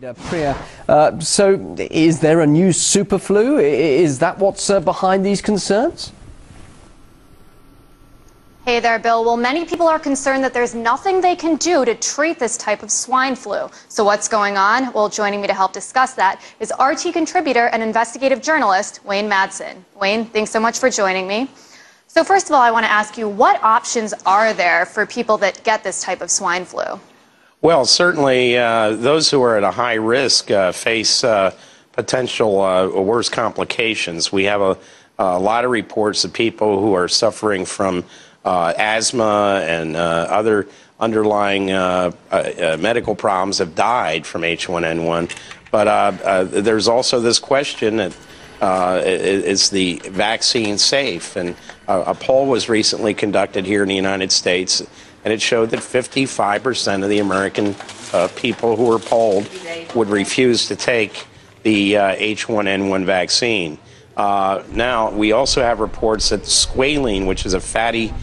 Priya, so is there a new super flu? Is that what's behind these concerns? Hey there, Bill. Well, many people are concerned that there's nothing they can do to treat this type of swine flu. So what's going on? Well, joining me to help discuss that is RT contributor and investigative journalist Wayne Madsen. Wayne, thanks so much for joining me. So first of all, I want to ask you, what options are there for people that get this type of swine flu? Well, certainly those who are at a high risk face potential worse complications. We have a lot of reports of people who are suffering from asthma and other underlying medical problems have died from H1N1. But there's also this question that is the vaccine safe? And a poll was recently conducted here in the United States, and it showed that 55% of the American people who were polled would refuse to take the H1N1 vaccine. Now, we also have reports that squalene, which is a fatty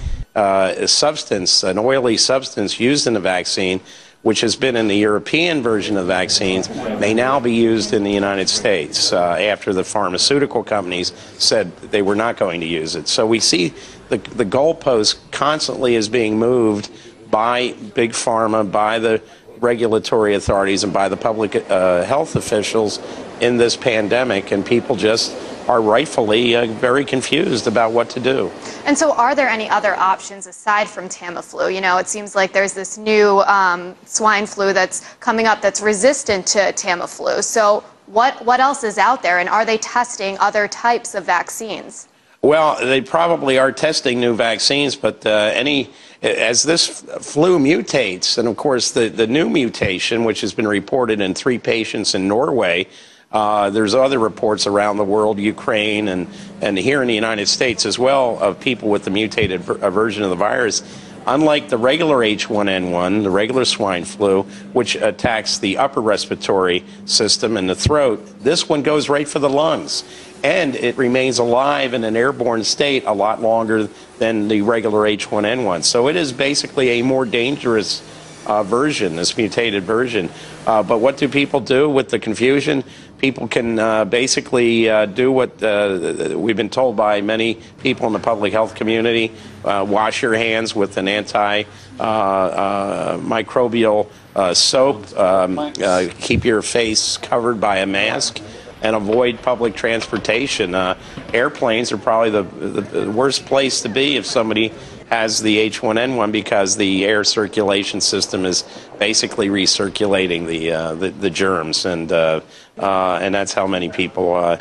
substance, an oily substance used in the vaccine, which has been in the European version of vaccines, may now be used in the United States after the pharmaceutical companies said they were not going to use it. So we see the goalpost constantly is being moved by big pharma, by the regulatory authorities, and by the public health officials in this pandemic, and people just are rightfully very confused about what to do. And so are there any other options aside from Tamiflu? You know, it seems like there's this new swine flu that's coming up that's resistant to Tamiflu. So what else is out there, and are they testing other types of vaccines? Well, they probably are testing new vaccines, but as this flu mutates, and of course the new mutation, which has been reported in 3 patients in Norway, there's other reports around the world, Ukraine, and here in the United States as well, of people with the mutated version of the virus. Unlike the regular H1N1, the regular swine flu, which attacks the upper respiratory system and the throat, this one goes right for the lungs. And it remains alive in an airborne state a lot longer than the regular H1N1. So it is basically a more dangerous version, this mutated version. But what do people do with the confusion? People can basically do what we've been told by many people in the public health community. Wash your hands with an antimicrobial soap. Keep your face covered by a mask, and avoid public transportation. Airplanes are probably the worst place to be if somebody has the H1N1, because the air circulation system is basically recirculating the germs, and that's how many people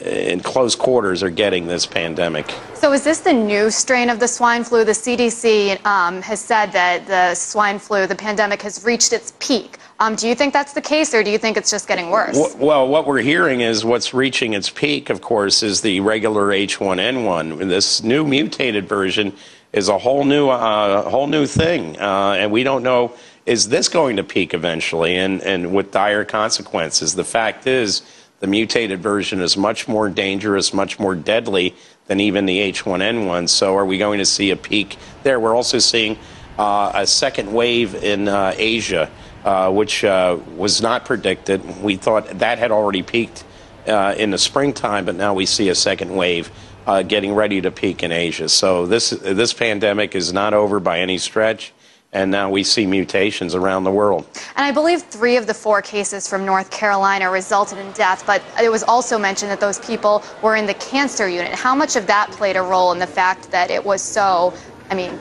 in close quarters are getting this pandemic. So is this the new strain of the swine flu? The CDC has said that the swine flu, the pandemic, has reached its peak. Do you think that's the case, or do you think it's just getting worse? Well, what we're hearing is what's reaching its peak, of course, is the regular H1N1. This new mutated version is a whole new thing, and we don't know, is this going to peak eventually, and with dire consequences. The fact is, the mutated version is much more dangerous, much more deadly than even the H1N1. So are we going to see a peak there? We're also seeing a second wave in Asia, which was not predicted. We thought that had already peaked in the springtime, but now we see a second wave getting ready to peak in Asia. So this pandemic is not over by any stretch, and now we see mutations around the world. And I believe 3 of the 4 cases from North Carolina resulted in death, but it was also mentioned that those people were in the cancer unit. How much of that played a role in the fact that it was so,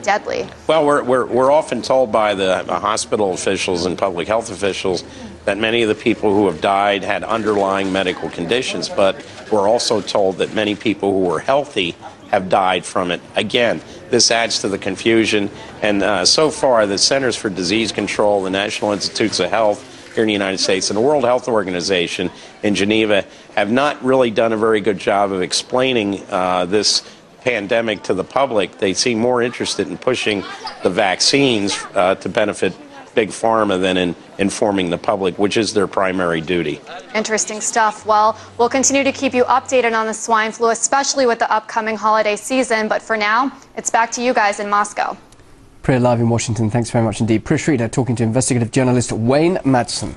deadly? Well, we're often told by the hospital officials and public health officials that many of the people who have died had underlying medical conditions, but we're also told that many people who were healthy have died from it. Again, this adds to the confusion, and so far the Centers for Disease Control, the National Institutes of Health here in the United States, and the World Health Organization in Geneva have not really done a very good job of explaining this pandemic to the public. They seem more interested in pushing the vaccines to benefit Big Pharma than in informing the public, which is their primary duty. Interesting stuff. Well, we'll continue to keep you updated on the swine flu, especially with the upcoming holiday season. But for now, it's back to you guys in Moscow. Priya, live in Washington. Thanks very much indeed. Priya talking to investigative journalist Wayne Madsen.